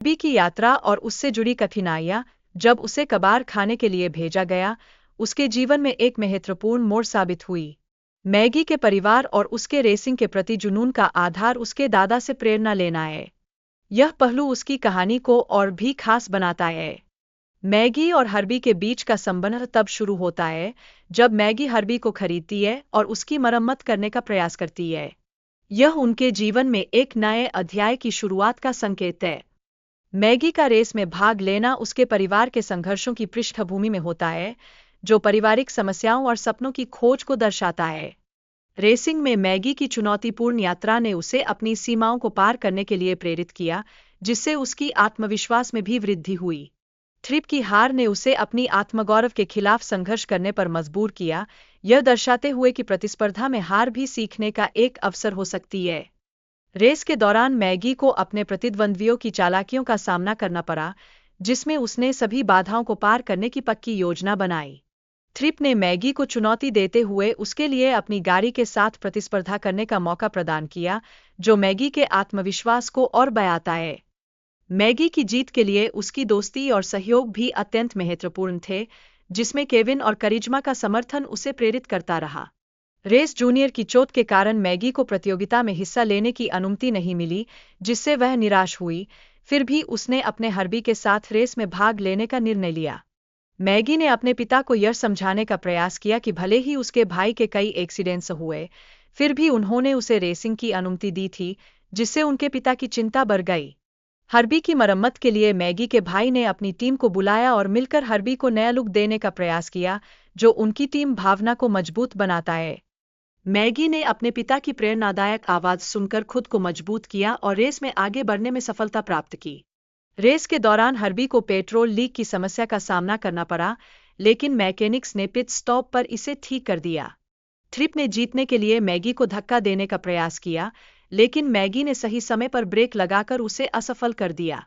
B की यात्रा और उससे जुड़ी कठिनाइयाँ। जब उसे कबार खाने के लिए भेजा गया, उसके जीवन में एक महत्वपूर्ण मोड़ साबित हुई। मैगी के परिवार और उसके रेसिंग के प्रति जुनून का आधार उसके दादा से प्रेरणा लेना है। यह पहलू उसकी कहानी को और भी खास बनाता है। मैगी और हर्बी के बीच का संबंध तब शुरू होता है जब मैगी हर्बी को खरीदती है और उसकी मरम्मत करने का प्रयास करती है। यह उनके जीवन में एक नए अध्याय की शुरुआत का संकेत है। मैगी का रेस में भाग लेना उसके परिवार के संघर्षों की पृष्ठभूमि में होता है, जो पारिवारिक समस्याओं और सपनों की खोज को दर्शाता है। रेसिंग में मैगी की चुनौतीपूर्ण यात्रा ने उसे अपनी सीमाओं को पार करने के लिए प्रेरित किया, जिससे उसकी आत्मविश्वास में भी वृद्धि हुई। ट्रिप की हार ने उसे अपनी आत्मगौरव के खिलाफ संघर्ष करने पर मजबूर किया, यह दर्शाते हुए कि प्रतिस्पर्धा में हार भी सीखने का एक अवसर हो सकती है। रेस के दौरान मैगी को अपने प्रतिद्वंद्वियों की चालाकियों का सामना करना पड़ा, जिसमें उसने सभी बाधाओं को पार करने की पक्की योजना बनाई। ट्रिप ने मैगी को चुनौती देते हुए उसके लिए अपनी गाड़ी के साथ प्रतिस्पर्धा करने का मौका प्रदान किया, जो मैगी के आत्मविश्वास को और बढ़ाता है। मैगी की जीत के लिए उसकी दोस्ती और सहयोग भी अत्यंत महत्वपूर्ण थे, जिसमें केविन और करिश्मा का समर्थन उसे प्रेरित करता रहा। रेस जूनियर की चोट के कारण मैगी को प्रतियोगिता में हिस्सा लेने की अनुमति नहीं मिली, जिससे वह निराश हुई। फिर भी उसने अपने हर्बी के साथ रेस में भाग लेने का निर्णय लिया। मैगी ने अपने पिता को यह समझाने का प्रयास किया कि भले ही उसके भाई के कई एक्सीडेंट्स हुए, फिर भी उन्होंने उसे रेसिंग की अनुमति दी थी, जिससे उनके पिता की चिंता बढ़ गई। हर्बी की मरम्मत के लिए मैगी के भाई ने अपनी टीम को बुलाया और मिलकर हर्बी को नया लुक देने का प्रयास किया, जो उनकी टीम भावना को मजबूत बनाता है। मैगी ने अपने पिता की प्रेरणादायक आवाज सुनकर खुद को मजबूत किया और रेस में आगे बढ़ने में सफलता प्राप्त की। रेस के दौरान हर्बी को पेट्रोल लीक की समस्या का सामना करना पड़ा, लेकिन मैकेनिक्स ने पिट स्टॉप पर इसे ठीक कर दिया। ट्रिप ने जीतने के लिए मैगी को धक्का देने का प्रयास किया, लेकिन मैगी ने सही समय पर ब्रेक लगाकर उसे असफल कर दिया।